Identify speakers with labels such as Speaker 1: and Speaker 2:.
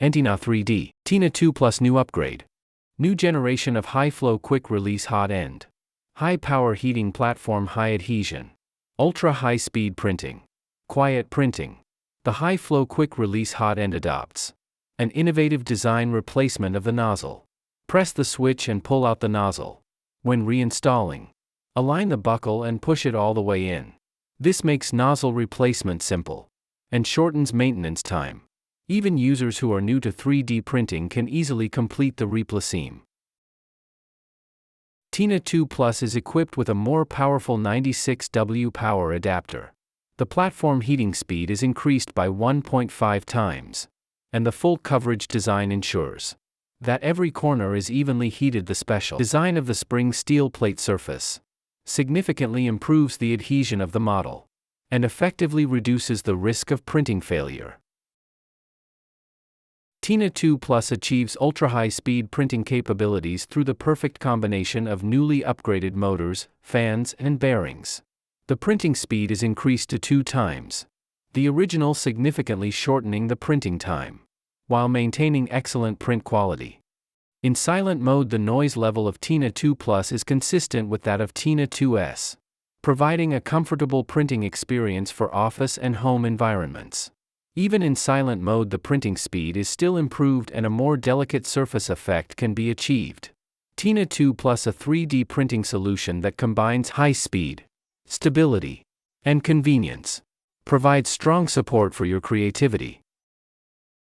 Speaker 1: TINA 3D, TINA2Plus new upgrade. New generation of high-flow quick-release hot-end. High-power heating platform, high adhesion. Ultra-high-speed printing. Quiet printing. The high-flow quick-release hot-end adopts an innovative design replacement of the nozzle. Press the switch and pull out the nozzle. When reinstalling, align the buckle and push it all the way in. This makes nozzle replacement simple and shortens maintenance time. Even users who are new to 3D printing can easily complete the replacement. TINA2Plus is equipped with a more powerful 96W power adapter. The platform heating speed is increased by 1.5 times, and the full coverage design ensures that every corner is evenly heated. The special design of the spring steel plate surface significantly improves the adhesion of the model and effectively reduces the risk of printing failure. TINA2Plus achieves ultra-high-speed printing capabilities through the perfect combination of newly upgraded motors, fans, and bearings. The printing speed is increased to 2 times the original, significantly shortening the printing time, while maintaining excellent print quality. In silent mode, the noise level of TINA2Plus is consistent with that of TINA2S, providing a comfortable printing experience for office and home environments. Even in silent mode, the printing speed is still improved and a more delicate surface effect can be achieved. TINA2Plus, a 3D printing solution that combines high speed, stability, and convenience, provides strong support for your creativity.